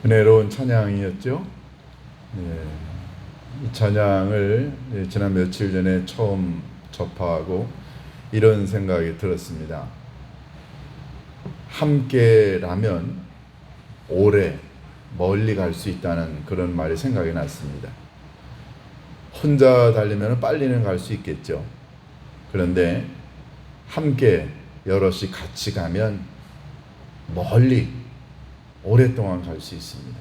은혜로운 찬양이었죠. 이 찬양을 지난 며칠 전에 처음 접하고 이런 생각이 들었습니다. 함께라면 오래 멀리 갈 수 있다는 그런 말이 생각이 났습니다. 혼자 달리면 빨리는 갈 수 있겠죠. 그런데 함께 여럿이 같이 가면 멀리 오랫동안 갈 수 있습니다.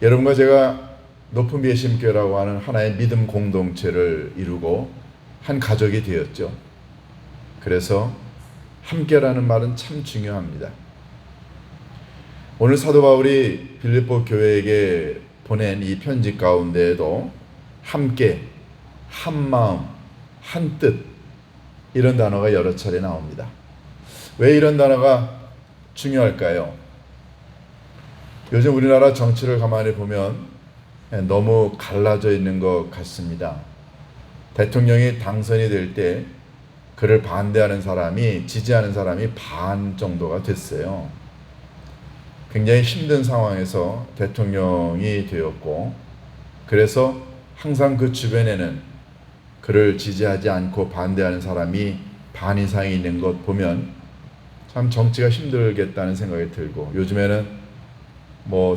여러분과 제가 높은 배심교라고 하는 하나의 믿음 공동체를 이루고 한 가족이 되었죠. 그래서 함께라는 말은 참 중요합니다. 오늘 사도 바울이 빌립보 교회에게 보낸 이 편지 가운데에도 함께, 한마음, 한뜻 이런 단어가 여러 차례 나옵니다. 왜 이런 단어가 중요할까요? 요즘 우리나라 정치를 가만히 보면 너무 갈라져 있는 것 같습니다. 대통령이 당선이 될 때 그를 반대하는 사람이, 지지하는 사람이 반 정도가 됐어요. 굉장히 힘든 상황에서 대통령이 되었고, 그래서 항상 그 주변에는 그를 지지하지 않고 반대하는 사람이 반 이상이 있는 것 보면 참 정치가 힘들겠다는 생각이 들고, 요즘에는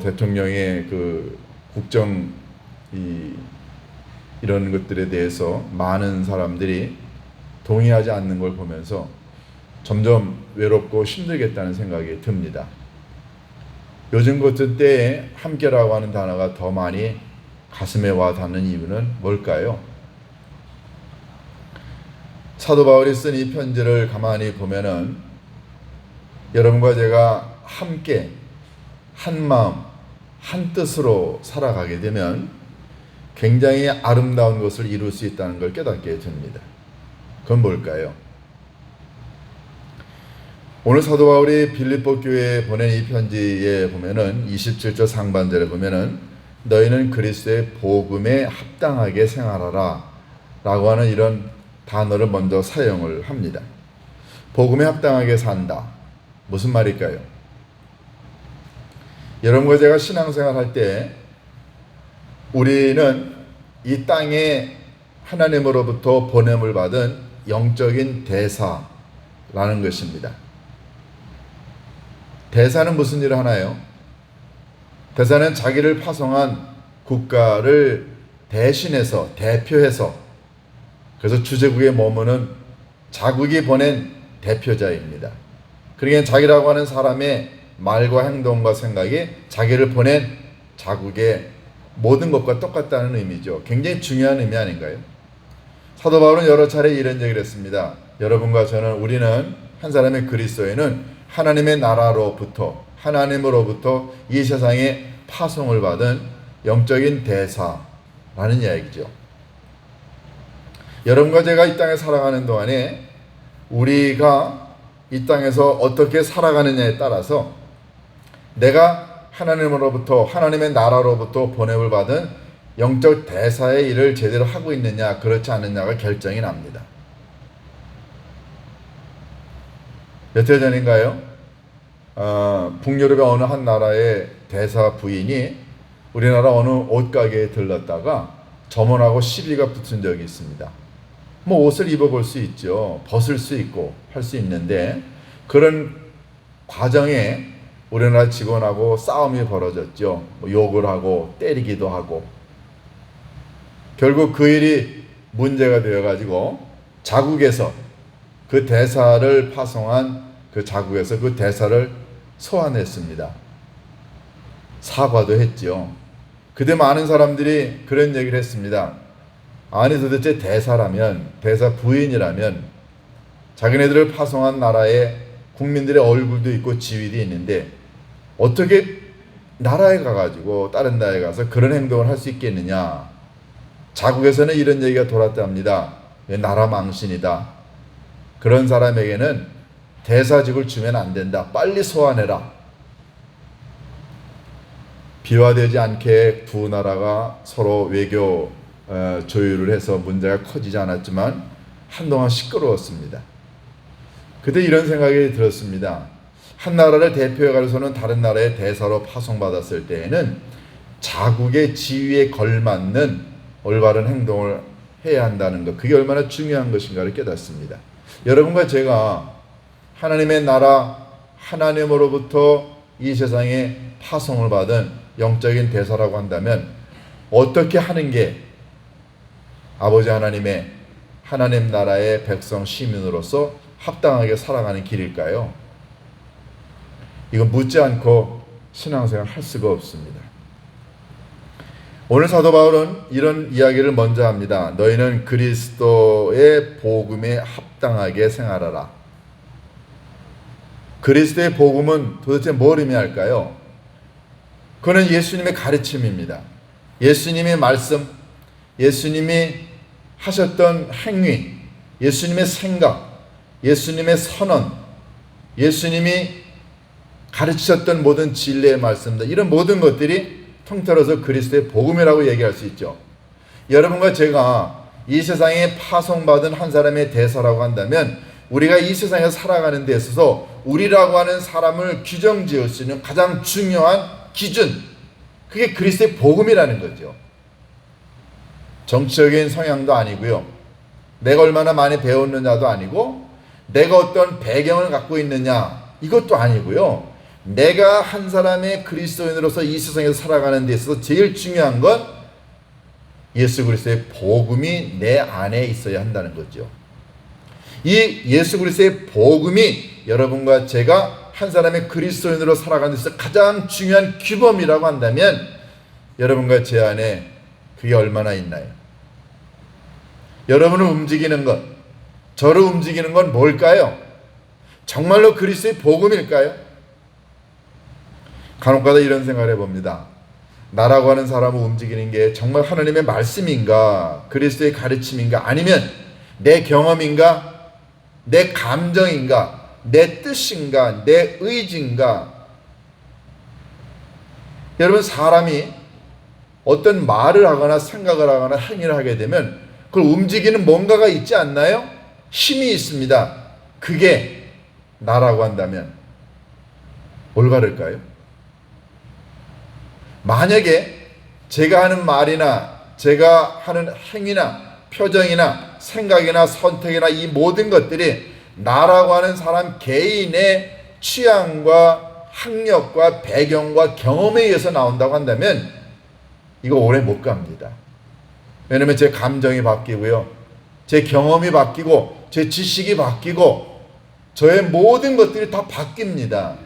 대통령의 그 국정 이런 것들에 대해서 많은 사람들이 동의하지 않는 걸 보면서 점점 외롭고 힘들겠다는 생각이 듭니다. 요즘 같은 때에 함께라고 하는 단어가 더 많이 가슴에 와 닿는 이유는 뭘까요? 사도 바울이 쓴 이 편지를 가만히 보면은 여러분과 제가 함께 한 마음, 한 뜻으로 살아가게 되면 굉장히 아름다운 것을 이룰 수 있다는 걸 깨닫게 됩니다. 그건 뭘까요? 오늘 사도 바울이 빌립보 교회에 보낸 이 편지에 보면은 27절 상반절에 보면은 너희는 그리스도의 복음에 합당하게 생활하라 라고 하는 이런 단어를 먼저 사용을 합니다. 복음에 합당하게 산다. 무슨 말일까요? 여러분과 제가 신앙생활 할 때 우리는 이 땅에 하나님으로부터 보냄을 받은 영적인 대사라는 것입니다. 대사는 무슨 일을 하나요? 대사는 자기를 파송한 국가를 대신해서, 대표해서, 그래서 주재국에 머무는 자국이 보낸 대표자입니다. 그러니까 자기라고 하는 사람의 말과 행동과 생각이 자기를 보낸 자국의 모든 것과 똑같다는 의미죠. 굉장히 중요한 의미 아닌가요? 사도 바울은 여러 차례 이런 얘기를 했습니다. 여러분과 저는, 우리는 한 사람의 그리스도인은 하나님의 나라로부터, 하나님으로부터 이 세상에 파송을 받은 영적인 대사라는 이야기죠. 여러분과 제가 이 땅에 살아가는 동안에 우리가 이 땅에서 어떻게 살아가느냐에 따라서 내가 하나님으로부터, 하나님의 나라로부터 보냄을 받은 영적 대사의 일을 제대로 하고 있느냐 그렇지 않느냐가 결정이 납니다. 몇 해 전인가요? 북유럽의 어느 한 나라의 대사 부인이 우리나라 어느 옷가게에 들렀다가 점원하고 시비가 붙은 적이 있습니다. 옷을 입어볼 수 있죠. 벗을 수 있고 할 수 있는데 그런 과정에 우리나라 직원하고 싸움이 벌어졌죠. 욕을 하고 때리기도 하고. 결국 그 일이 문제가 되어가지고 자국에서 그 대사를 파송한 그 자국에서 그 대사를 소환했습니다. 사과도 했죠. 그때 많은 사람들이 그런 얘기를 했습니다. 아니 도대체 대사라면, 대사 부인이라면 자기네들을 파송한 나라에 국민들의 얼굴도 있고 지위도 있는데 어떻게 나라에 가가지고 다른 나라에 가서 그런 행동을 할 수 있겠느냐. 자국에서는 이런 얘기가 돌았답니다. 나라 망신이다. 그런 사람에게는 대사직을 주면 안 된다. 빨리 소환해라. 비화되지 않게 두 나라가 서로 외교 조율을 해서 문제가 커지지 않았지만 한동안 시끄러웠습니다. 그때 이런 생각이 들었습니다. 한 나라를 대표해가지고서는 다른 나라의 대사로 파송받았을 때에는 자국의 지위에 걸맞는 올바른 행동을 해야 한다는 것, 그게 얼마나 중요한 것인가를 깨닫습니다. 여러분과 제가 하나님의 나라, 하나님으로부터 이 세상에 파송을 받은 영적인 대사라고 한다면 어떻게 하는 게 아버지 하나님의 하나님 나라의 백성 시민으로서 합당하게 살아가는 길일까요? 이건 묻지 않고 신앙생활 할 수가 없습니다. 오늘 사도 바울은 이런 이야기를 먼저 합니다. 너희는 그리스도의 복음에 합당하게 생활하라. 그리스도의 복음은 도대체 뭘 의미할까요? 그는 예수님의 가르침입니다. 예수님의 말씀, 예수님이 하셨던 행위, 예수님의 생각, 예수님의 선언, 예수님이 가르치셨던 모든 진리의 말씀들, 이런 모든 것들이 통틀어서 그리스도의 복음이라고 얘기할 수 있죠. 여러분과 제가 이 세상에 파송받은 한 사람의 대사라고 한다면 우리가 이 세상에서 살아가는 데 있어서 우리라고 하는 사람을 규정지을 수 있는 가장 중요한 기준, 그게 그리스도의 복음이라는 거죠. 정치적인 성향도 아니고요, 내가 얼마나 많이 배웠느냐도 아니고, 내가 어떤 배경을 갖고 있느냐 이것도 아니고요, 내가 한 사람의 그리스도인으로서 이 세상에서 살아가는 데 있어서 제일 중요한 건 예수 그리스도의 복음이 내 안에 있어야 한다는 거죠. 이 예수 그리스도의 복음이 여러분과 제가 한 사람의 그리스도인으로 살아가는 데 있어서 가장 중요한 규범이라고 한다면 여러분과 제 안에 그게 얼마나 있나요? 여러분을 움직이는 것, 저를 움직이는 건 뭘까요? 정말로 그리스도의 복음일까요? 간혹가다 이런 생각을 해봅니다. 나라고 하는 사람을 움직이는 게 정말 하나님의 말씀인가, 그리스도의 가르침인가, 아니면 내 경험인가, 내 감정인가, 내 뜻인가, 내 의지인가. 여러분, 사람이 어떤 말을 하거나 생각을 하거나 행위를 하게 되면 그걸 움직이는 뭔가가 있지 않나요? 힘이 있습니다. 그게 나라고 한다면 올바를까요? 만약에 제가 하는 말이나 제가 하는 행위나 표정이나 생각이나 선택이나 이 모든 것들이 나라고 하는 사람 개인의 취향과 학력과 배경과 경험에 의해서 나온다고 한다면 이거 오래 못 갑니다. 왜냐하면 제 감정이 바뀌고요, 제 경험이 바뀌고 제 지식이 바뀌고 저의 모든 것들이 다 바뀝니다.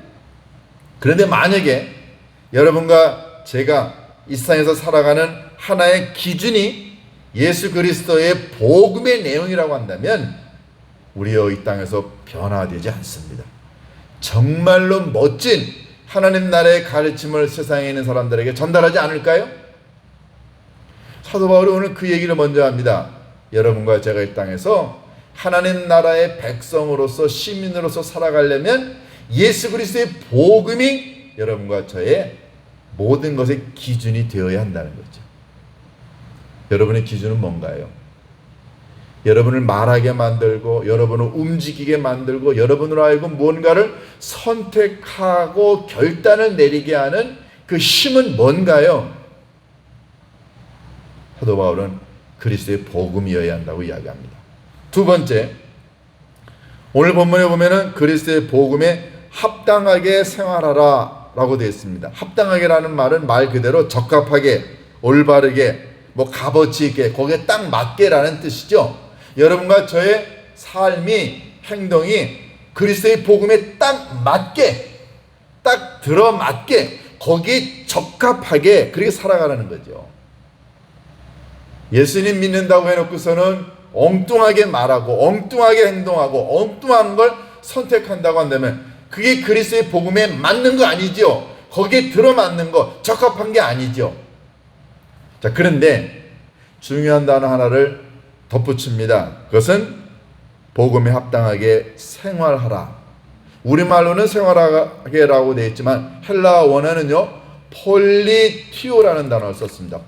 그런데 만약에 여러분과 제가 이 세상에서 살아가는 하나의 기준이 예수 그리스도의 복음의 내용이라고 한다면 우리의 이 땅에서 변화되지 않습니다. 정말로 멋진 하나님 나라의 가르침을 세상에 있는 사람들에게 전달하지 않을까요? 사도 바울이 오늘 그 얘기를 먼저 합니다. 여러분과 제가 이 땅에서 하나님 나라의 백성으로서 시민으로서 살아가려면 예수 그리스도의 복음이 여러분과 저의 모든 것의 기준이 되어야 한다는 거죠. 여러분의 기준은 뭔가요? 여러분을 말하게 만들고 여러분을 움직이게 만들고 여러분으로 하여금 무언가를 선택하고 결단을 내리게 하는 그 힘은 뭔가요? 사도 바울은 그리스도의 복음이어야 한다고 이야기합니다. 두 번째, 오늘 본문에 보면은 그리스도의 복음에 합당하게 생활하라 라고 되어 있습니다. 합당하게라는 말은 말 그대로 적합하게, 올바르게, 값어치 있게, 거기에 딱 맞게라는 뜻이죠. 여러분과 저의 삶이, 행동이 그리스도의 복음에 딱 맞게, 딱 들어맞게, 거기에 적합하게 그렇게 살아가라는 거죠. 예수님 믿는다고 해놓고서는 엉뚱하게 말하고 엉뚱하게 행동하고 엉뚱한 걸 선택한다고 한다면 그게 그리스도의 복음에 맞는 거 아니죠. 거기에 들어맞는 거, 적합한 게 아니죠. 자, 그런데 중요한 단어 하나를 덧붙입니다. 그것은 복음에 합당하게 생활하라. 우리말로는 생활하게라고 되어 있지만 헬라어 원어는요, 폴리티오라는 단어를 썼습니다.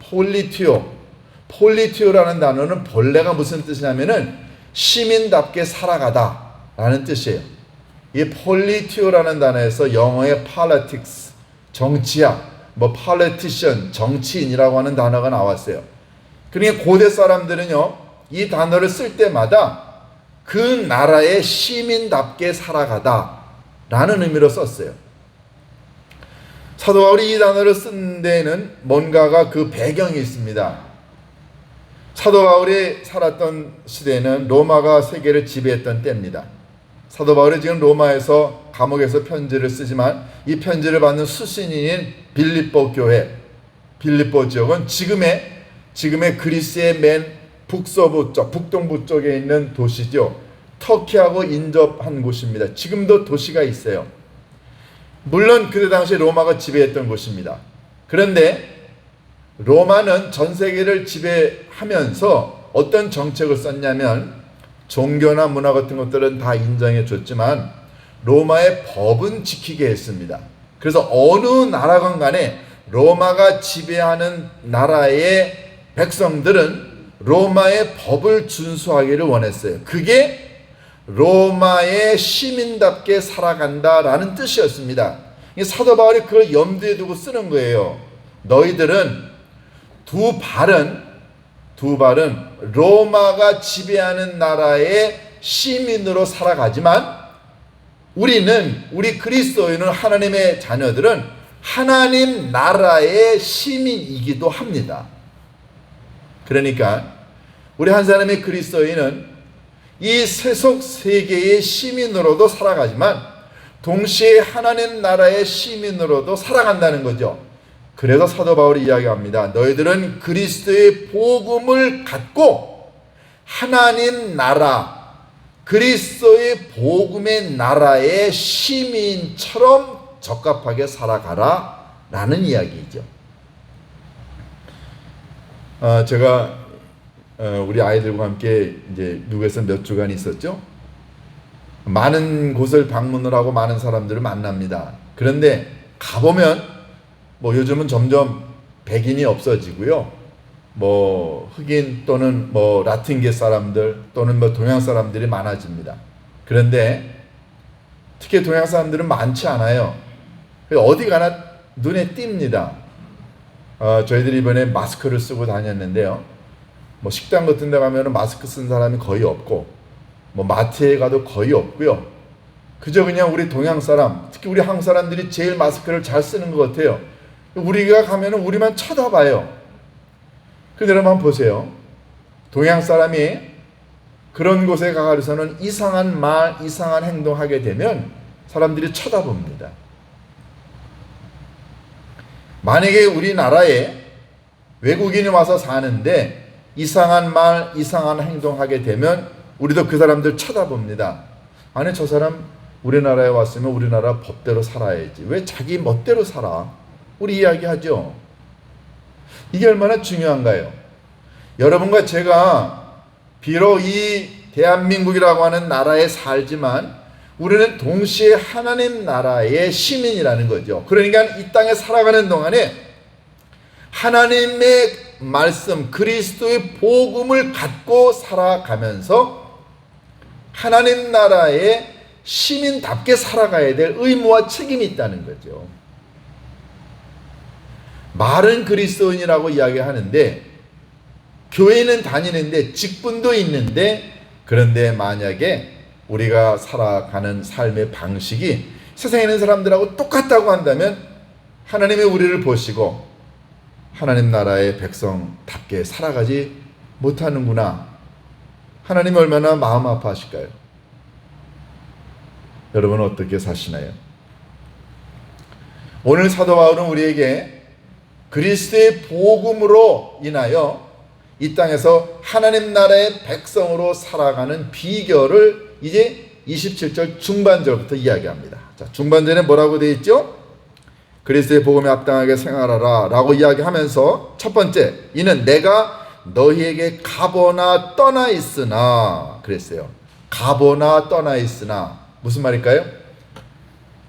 폴리티오라는 단어는 본래가 무슨 뜻이냐면은 시민답게 살아가다 라는 뜻이에요. 이 폴리티오라는 단어에서 영어의 politics, 정치학, politician, 정치인이라고 하는 단어가 나왔어요. 그러니까 고대 사람들은요, 이 단어를 쓸 때마다 그 나라의 시민답게 살아가다 라는 의미로 썼어요. 사도 바울이 이 단어를 쓴 데에는 뭔가가 그 배경이 있습니다. 사도 바울이 살았던 시대는 로마가 세계를 지배했던 때입니다. 사도 바울이 지금 로마에서 감옥에서 편지를 쓰지만 이 편지를 받는 수신인인 빌립보 교회, 빌립보 지역은 지금의 그리스의 맨 북서부 쪽, 북동부 쪽에 있는 도시죠. 터키하고 인접한 곳입니다. 지금도 도시가 있어요. 물론 그때 당시 로마가 지배했던 곳입니다. 그런데 로마는 전 세계를 지배하면서 어떤 정책을 썼냐면 종교나 문화 같은 것들은 다 인정해 줬지만 로마의 법은 지키게 했습니다. 그래서 어느 나라건 간에 로마가 지배하는 나라의 백성들은 로마의 법을 준수하기를 원했어요. 그게 로마의 시민답게 살아간다라는 뜻이었습니다. 사도 바울이 그걸 염두에 두고 쓰는 거예요. 너희들은 두 발은 로마가 지배하는 나라의 시민으로 살아가지만 우리 그리스도인은 하나님의 자녀들은 하나님 나라의 시민이기도 합니다. 그러니까 우리 한 사람의 그리스도인은 이 세속 세계의 시민으로도 살아가지만 동시에 하나님 나라의 시민으로도 살아간다는 거죠. 그래서 사도 바울이 이야기합니다. 너희들은 그리스도의 복음을 갖고 하나님 나라, 그리스도의 복음의 나라의 시민처럼 적합하게 살아가라 라는 이야기죠. 제가 우리 아이들과 함께 이제 미국에서 몇 주간 있었죠. 많은 곳을 방문을 하고 많은 사람들을 만납니다. 그런데 가보면 요즘은 점점 백인이 없어지고요. 흑인 또는 라틴계 사람들 또는 동양 사람들이 많아집니다. 그런데 특히 동양 사람들은 많지 않아요. 어디 가나 눈에 띕니다. 저희들이 이번에 마스크를 쓰고 다녔는데요. 식당 같은 데 가면 마스크 쓴 사람이 거의 없고 마트에 가도 거의 없고요. 그저 그냥 우리 동양 사람, 특히 우리 한국 사람들이 제일 마스크를 잘 쓰는 것 같아요. 우리가 가면 우리만 쳐다봐요. 근데 여러분 한번 보세요. 동양 사람이 그런 곳에 가서는 이상한 말, 이상한 행동하게 되면 사람들이 쳐다봅니다. 만약에 우리나라에 외국인이 와서 사는데 이상한 말, 이상한 행동하게 되면 우리도 그 사람들 쳐다봅니다. 아니 저 사람 우리나라에 왔으면 우리나라 법대로 살아야지. 왜 자기 멋대로 살아? 우리 이야기하죠. 이게 얼마나 중요한가요? 여러분과 제가 비록 이 대한민국이라고 하는 나라에 살지만 우리는 동시에 하나님 나라의 시민이라는 거죠. 그러니까 이 땅에 살아가는 동안에 하나님의 말씀, 그리스도의 복음을 갖고 살아가면서 하나님 나라의 시민답게 살아가야 될 의무와 책임이 있다는 거죠. 말은 그리스도인이라고 이야기하는데 교회는 다니는데 직분도 있는데 그런데 만약에 우리가 살아가는 삶의 방식이 세상에 있는 사람들하고 똑같다고 한다면 하나님이 우리를 보시고 하나님 나라의 백성답게 살아가지 못하는구나. 하나님이 얼마나 마음 아파하실까요? 여러분은 어떻게 사시나요? 오늘 사도 바울은 우리에게 그리스도의 복음으로 인하여 이 땅에서 하나님 나라의 백성으로 살아가는 비결을 이제 27절 중반절부터 이야기합니다. 자, 중반절에 뭐라고 되어 있죠? 그리스도의 복음에 합당하게 생활하라 라고 이야기하면서 첫 번째, 이는 내가 너희에게 가보나 떠나 있으나 그랬어요. 가보나 떠나 있으나 무슨 말일까요?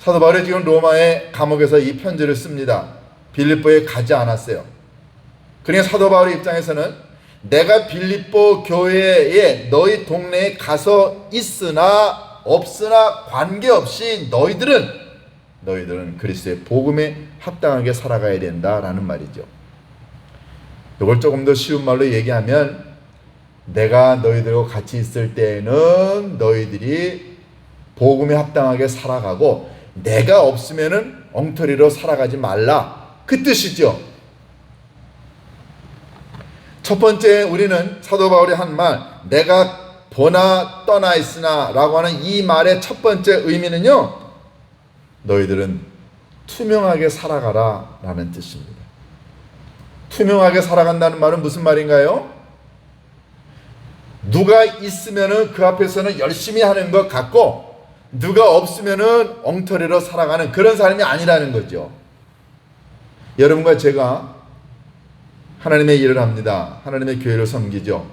사도 바울이 지금 로마의 감옥에서 이 편지를 씁니다. 빌립보에 가지 않았어요. 그러니까 사도 바울의 입장에서는 내가 빌립보 교회에 너희 동네에 가서 있으나 없으나 관계없이 너희들은 그리스도의 복음에 합당하게 살아가야 된다라는 말이죠. 이걸 조금 더 쉬운 말로 얘기하면, 내가 너희들과 같이 있을 때에는 너희들이 복음에 합당하게 살아가고, 내가 없으면은 엉터리로 살아가지 말라, 그 뜻이죠. 첫 번째, 우리는 사도 바울이 한 말, 내가 보나 떠나 있으나 라고 하는 이 말의 첫 번째 의미는요, 너희들은 투명하게 살아가라 라는 뜻입니다. 투명하게 살아간다는 말은 무슨 말인가요? 누가 있으면은 그 앞에서는 열심히 하는 것 같고, 누가 없으면은 엉터리로 살아가는 그런 사람이 아니라는 거죠. 여러분과 제가 하나님의 일을 합니다. 하나님의 교회를 섬기죠.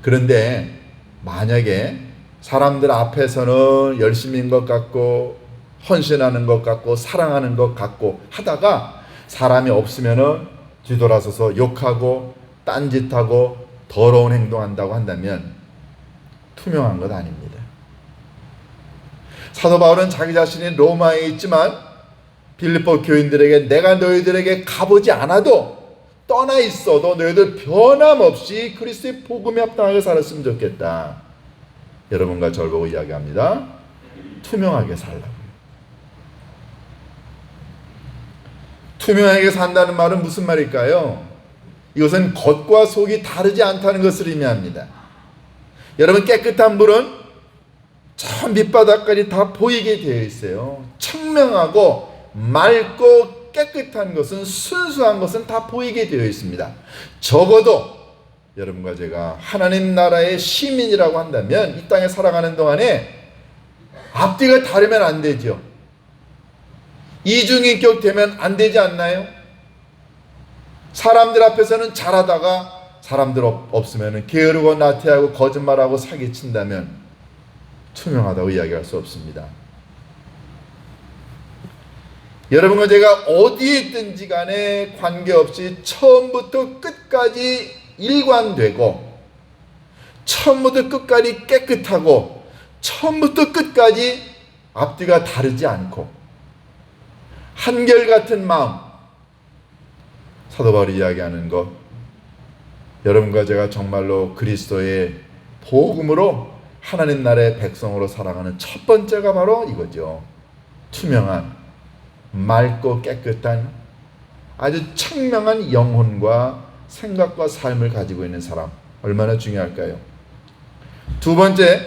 그런데 만약에 사람들 앞에서는 열심인 것 같고, 헌신하는 것 같고, 사랑하는 것 같고 하다가 사람이 없으면은 뒤돌아서서 욕하고 딴짓하고 더러운 행동한다고 한다면 투명한 것 아닙니다. 사도 바울은 자기 자신이 로마에 있지만 빌립보 교인들에게, 내가 너희들에게 가보지 않아도, 떠나 있어도 너희들 변함없이 그리스도의 복음에 합당하게 살았으면 좋겠다. 여러분과 저를 보고 이야기합니다. 투명하게 살라고요. 투명하게 산다는 말은 무슨 말일까요? 이것은 겉과 속이 다르지 않다는 것을 의미합니다. 여러분, 깨끗한 물은 저 밑바닥까지 다 보이게 되어 있어요. 청명하고 맑고 깨끗한 것은, 순수한 것은 다 보이게 되어 있습니다. 적어도 여러분과 제가 하나님 나라의 시민이라고 한다면 이 땅에 살아가는 동안에 앞뒤가 다르면 안 되죠. 이중인격 되면 안 되지 않나요? 사람들 앞에서는 잘하다가 사람들 없으면 게으르고 나태하고 거짓말하고 사기친다면 투명하다고 이야기할 수 없습니다. 여러분과 제가 어디에 있든지 간에 관계없이 처음부터 끝까지 일관되고, 처음부터 끝까지 깨끗하고, 처음부터 끝까지 앞뒤가 다르지 않고 한결같은 마음, 사도 바울이 이야기하는 것, 여러분과 제가 정말로 그리스도의 복음으로 하나님 나라의 백성으로 살아가는 첫 번째가 바로 이거죠. 투명한, 맑고 깨끗한, 아주 청명한 영혼과 생각과 삶을 가지고 있는 사람, 얼마나 중요할까요? 두 번째,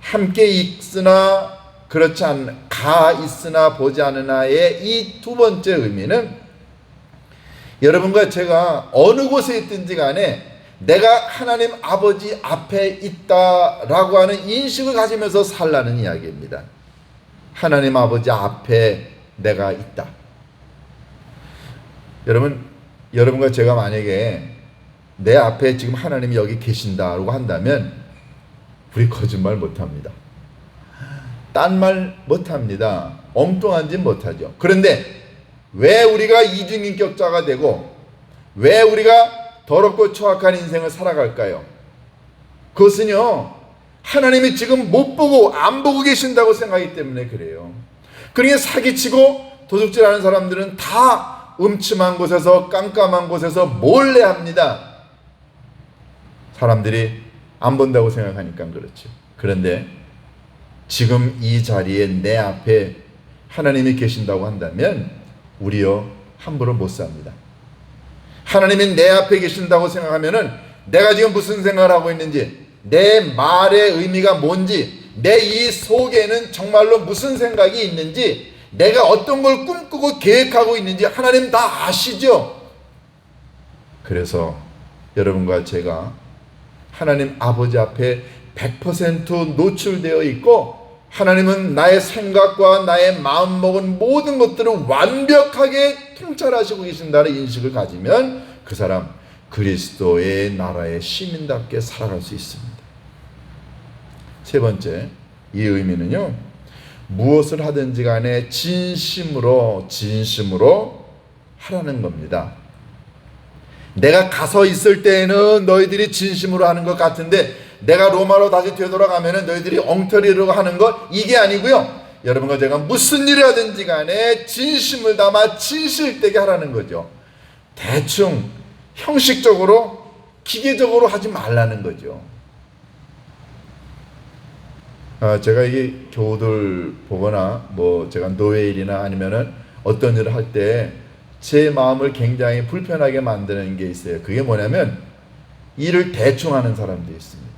함께 있으나 그렇지 않, 가 있으나 보지 않으나의 이 두 번째 의미는, 여러분과 제가 어느 곳에 있든지 간에 내가 하나님 아버지 앞에 있다라고 하는 인식을 가지면서 살라는 이야기입니다. 하나님 아버지 앞에 내가 있다. 여러분과 제가 만약에 내 앞에 지금 하나님이 여기 계신다라고 한다면 우리 거짓말 못합니다. 딴 말 못합니다. 엉뚱한 짓 못하죠. 그런데 왜 우리가 이중인격자가 되고 왜 우리가 더럽고 추악한 인생을 살아갈까요? 그것은요, 하나님이 지금 못 보고 안 보고 계신다고 생각하기 때문에 그래요. 그러니까 사기치고 도둑질하는 사람들은 다 음침한 곳에서, 깜깜한 곳에서 몰래 합니다. 사람들이 안 본다고 생각하니까 그렇죠. 그런데 지금 이 자리에 내 앞에 하나님이 계신다고 한다면 우리요 함부로 못 삽니다. 하나님이 내 앞에 계신다고 생각하면은 내가 지금 무슨 생각을 하고 있는지, 내 말의 의미가 뭔지, 내 이 속에는 정말로 무슨 생각이 있는지, 내가 어떤 걸 꿈꾸고 계획하고 있는지 하나님 다 아시죠? 그래서 여러분과 제가 하나님 아버지 앞에 100% 노출되어 있고, 하나님은 나의 생각과 나의 마음먹은 모든 것들을 완벽하게 통찰하시고 계신다는 인식을 가지면 그 사람 그리스도의 나라의 시민답게 살아갈 수 있습니다. 세 번째, 이 의미는요, 무엇을 하든지 간에 진심으로 하라는 겁니다. 내가 가서 있을 때에는 너희들이 진심으로 하는 것 같은데 내가 로마로 다시 되돌아가면은 너희들이 엉터리로 하는 것 이게 아니고요. 여러분과 제가 무슨 일을 하든지 간에 진심을 담아 진실되게 하라는 거죠. 대충 형식적으로 기계적으로 하지 말라는 거죠. 제가 이게 교우들 보거나 뭐 제가 노예일이나 아니면은 어떤 일을 할 때 제 마음을 굉장히 불편하게 만드는 게 있어요. 그게 뭐냐면 일을 대충 하는 사람들이 있습니다.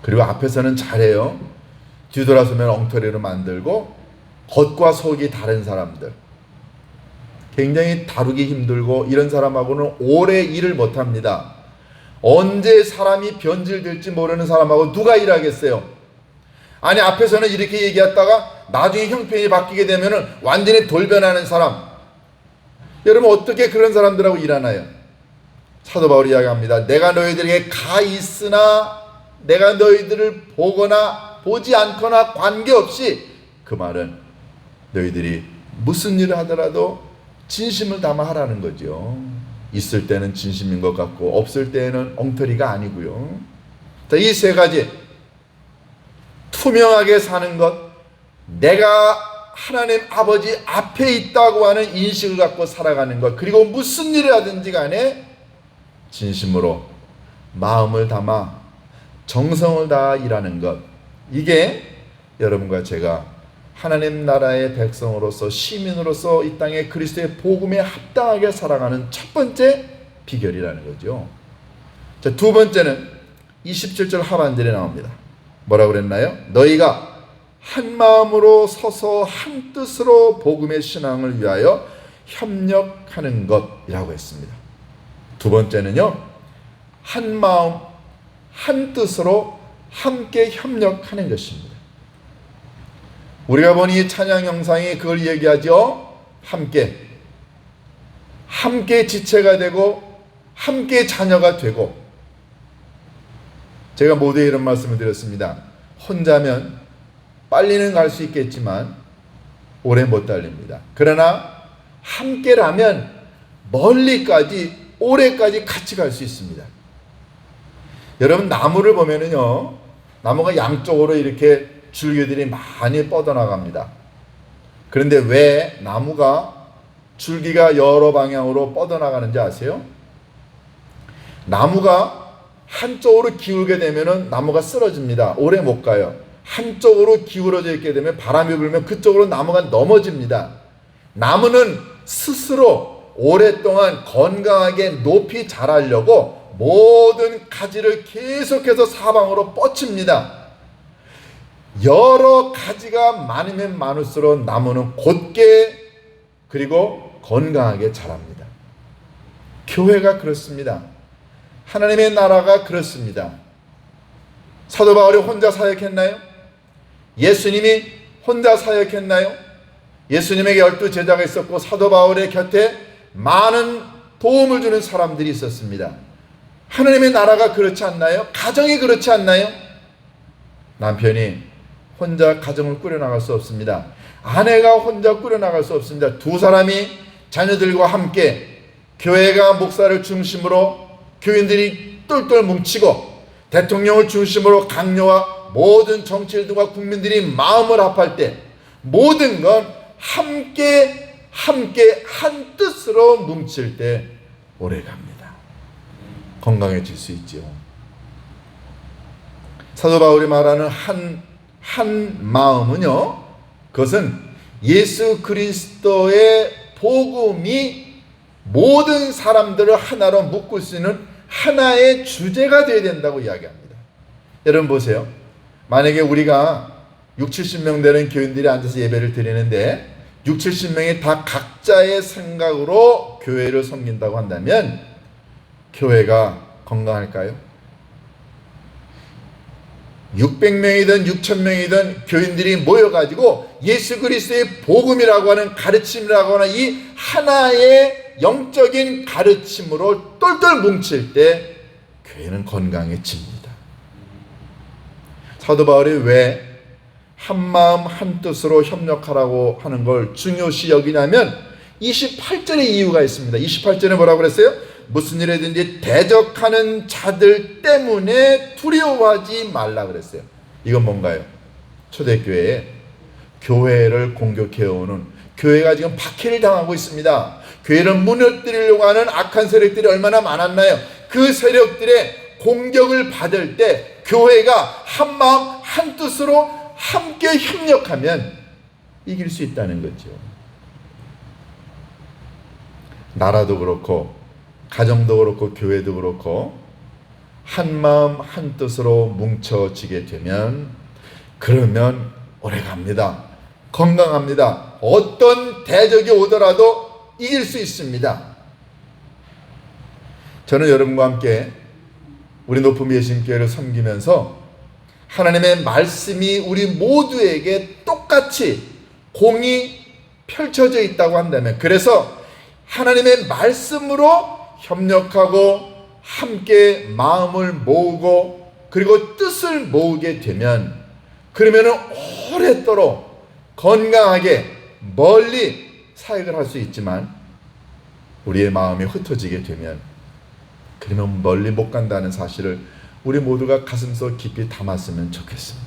그리고 앞에서는 잘해요. 뒤돌아서면 엉터리로 만들고 겉과 속이 다른 사람들, 굉장히 다루기 힘들고 이런 사람하고는 오래 일을 못합니다. 언제 사람이 변질될지 모르는 사람하고 누가 일하겠어요? 아니 앞에서는 이렇게 얘기했다가 나중에 형편이 바뀌게 되면 완전히 돌변하는 사람, 여러분 어떻게 그런 사람들하고 일하나요? 사도 바울이 이야기합니다. 내가 너희들에게 가 있으나 내가 너희들을 보거나 보지 않거나 관계없이, 그 말은 너희들이 무슨 일을 하더라도 진심을 담아 하라는 거죠. 있을 때는 진심인 것 같고 없을 때는 엉터리가 아니고요. 자, 이 세 가지 투명하게 사는 것, 내가 하나님 아버지 앞에 있다고 하는 인식을 갖고 살아가는 것, 그리고 무슨 일을 하든지 간에 진심으로 마음을 담아 정성을 다하 일하는 것, 이게 여러분과 제가 하나님 나라의 백성으로서 시민으로서 이 땅에 그리스도의 복음에 합당하게 살아가는 첫 번째 비결이라는 거죠. 자, 두 번째는 27절 하반절에 나옵니다. 뭐라고 그랬나요? 너희가 한 마음으로 서서 한 뜻으로 복음의 신앙을 위하여 협력하는 것이라고 했습니다. 두 번째는요, 한 마음 한 뜻으로 함께 협력하는 것입니다. 우리가 보니 찬양 영상이 그걸 얘기하죠. 함께 지체가 되고 함께 자녀가 되고. 제가 모두에 이런 말씀을 드렸습니다. 혼자면 빨리는 갈 수 있겠지만 오래 못 달립니다. 그러나 함께라면 멀리까지 오래까지 같이 갈 수 있습니다. 여러분 나무를 보면은요, 나무가 양쪽으로 이렇게 줄기들이 많이 뻗어나갑니다. 그런데 왜 나무가 줄기가 여러 방향으로 뻗어나가는지 아세요? 나무가 한쪽으로 기울게 되면은 나무가 쓰러집니다. 오래 못 가요. 한쪽으로 기울어져 있게 되면 바람이 불면 그쪽으로 나무가 넘어집니다. 나무는 스스로 오랫동안 건강하게 높이 자라려고 모든 가지를 계속해서 사방으로 뻗칩니다. 여러 가지가 많으면 많을수록 나무는 곧게 그리고 건강하게 자랍니다. 교회가 그렇습니다. 하나님의 나라가 그렇습니다. 사도 바울이 혼자 사역했나요? 예수님이 혼자 사역했나요? 예수님에게 12제자가 있었고 사도 바울의 곁에 많은 도움을 주는 사람들이 있었습니다. 하나님의 나라가 그렇지 않나요? 가정이 그렇지 않나요? 남편이 혼자 가정을 꾸려나갈 수 없습니다. 아내가 혼자 꾸려나갈 수 없습니다. 두 사람이 자녀들과 함께 교회가 목사를 중심으로 교인들이 똘똘 뭉치고 대통령을 중심으로 강요와 모든 정치인들과 국민들이 마음을 합할 때 모든 건 함께 한 뜻으로 뭉칠 때 오래갑니다. 건강해질 수 있죠. 사도 바울이 말하는 한 마음은요, 그것은 예수 그리스도의 복음이 모든 사람들을 하나로 묶을 수 있는 하나의 주제가 되어야 된다고 이야기합니다. 여러분 보세요. 만약에 우리가 60-70명 되는 교인들이 앉아서 예배를 드리는데 60-70명이 다 각자의 생각으로 교회를 섬긴다고 한다면 교회가 건강할까요? 600명이든 6,000명이든 교인들이 모여가지고 예수 그리스도의 복음이라고 하는 가르침이라고 하는 이 하나의 영적인 가르침으로 똘똘 뭉칠 때 교회는 건강해집니다. 사도 바울이 왜 한마음 한뜻으로 협력하라고 하는 걸 중요시 여기냐면 28절에 이유가 있습니다. 28절에 뭐라고 그랬어요? 무슨 일이든지 대적하는 자들 때문에 두려워하지 말라 그랬어요. 이건 뭔가요? 초대교회에 교회를 공격해오는, 교회가 지금 박해를 당하고 있습니다. 교회를 무너뜨리려고 하는 악한 세력들이 얼마나 많았나요? 그 세력들의 공격을 받을 때 교회가 한마음 한뜻으로 함께 협력하면 이길 수 있다는 거죠. 나라도 그렇고 가정도 그렇고 교회도 그렇고 한마음 한뜻으로 뭉쳐지게 되면, 그러면 오래갑니다. 건강합니다. 어떤 대적이 오더라도 이길 수 있습니다. 저는 여러분과 함께 우리 높은 예수님교회를 섬기면서 하나님의 말씀이 우리 모두에게 똑같이 공이 펼쳐져 있다고 한다면, 그래서 하나님의 말씀으로 협력하고 함께 마음을 모으고 그리고 뜻을 모으게 되면, 그러면 오랫도록 건강하게 멀리 사역을 할 수 있지만, 우리의 마음이 흩어지게 되면 그러면 멀리 못 간다는 사실을 우리 모두가 가슴속 깊이 담았으면 좋겠습니다.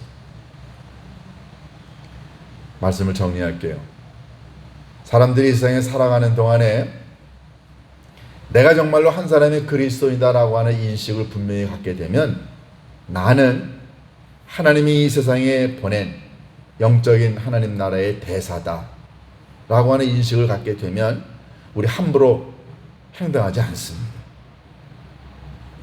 말씀을 정리할게요. 사람들이 이 세상에 살아가는 동안에 내가 정말로 한 사람이 그리스도인이다라고 하는 인식을 분명히 갖게 되면, 나는 하나님이 이 세상에 보낸 영적인 하나님 나라의 대사다 라고 하는 인식을 갖게 되면 우리 함부로 행동하지 않습니다.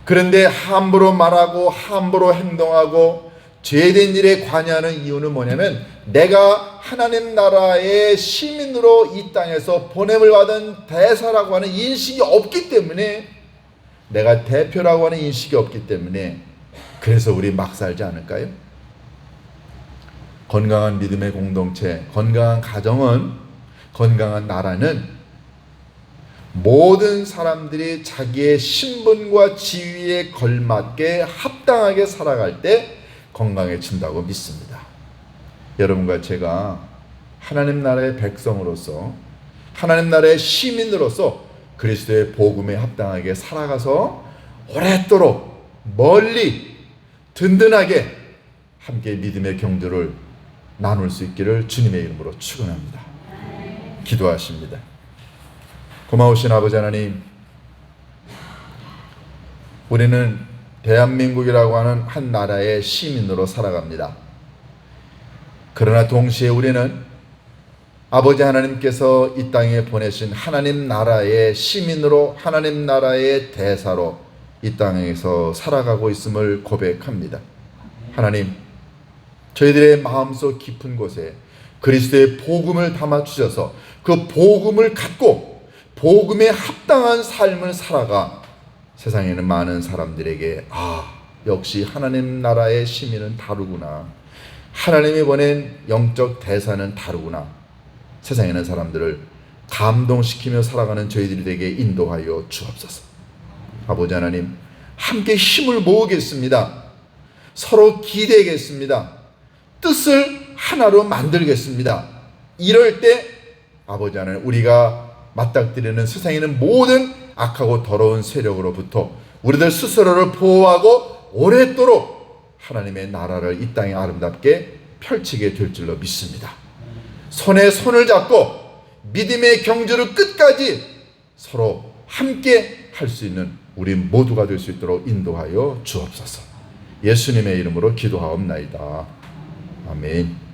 그런데 함부로 말하고 함부로 행동하고 죄된 일에 관여하는 이유는 뭐냐면, 내가 하나님 나라의 시민으로 이 땅에서 보냄을 받은 대사라고 하는 인식이 없기 때문에, 내가 대표라고 하는 인식이 없기 때문에, 그래서 우리 막 살지 않을까요? 건강한 믿음의 공동체, 건강한 가정은, 건강한 나라는 모든 사람들이 자기의 신분과 지위에 걸맞게 합당하게 살아갈 때 건강해진다고 믿습니다. 여러분과 제가 하나님 나라의 백성으로서, 하나님 나라의 시민으로서 그리스도의 복음에 합당하게 살아가서 오랫도록 멀리 든든하게 함께 믿음의 경주를 나눌 수 있기를 주님의 이름으로 축원합니다. 기도하십니다. 고마우신 아버지 하나님, 우리는 대한민국이라고 하는 한 나라의 시민으로 살아갑니다. 그러나 동시에 우리는 아버지 하나님께서 이 땅에 보내신 하나님 나라의 시민으로, 하나님 나라의 대사로 이 땅에서 살아가고 있음을 고백합니다. 하나님, 저희들의 마음속 깊은 곳에 그리스도의 복음을 담아 주셔서 그 복음을 갖고 복음에 합당한 삶을 살아가 세상에는 많은 사람들에게, 역시 하나님 나라의 시민은 다르구나, 하나님이 보낸 영적 대사는 다르구나, 세상에는 사람들을 감동시키며 살아가는 저희들이 되게 인도하여 주옵소서. 아버지 하나님, 함께 힘을 모으겠습니다. 서로 기대겠습니다. 뜻을 하나로 만들겠습니다. 이럴 때 아버지 하나님, 우리가 맞닥뜨리는 세상에 있는 모든 악하고 더러운 세력으로부터 우리들 스스로를 보호하고 오랫도록 하나님의 나라를 이 땅에 아름답게 펼치게 될 줄로 믿습니다. 손에 손을 잡고 믿음의 경주를 끝까지 서로 함께 할 수 있는 우리 모두가 될 수 있도록 인도하여 주옵소서. 예수님의 이름으로 기도하옵나이다. 아멘.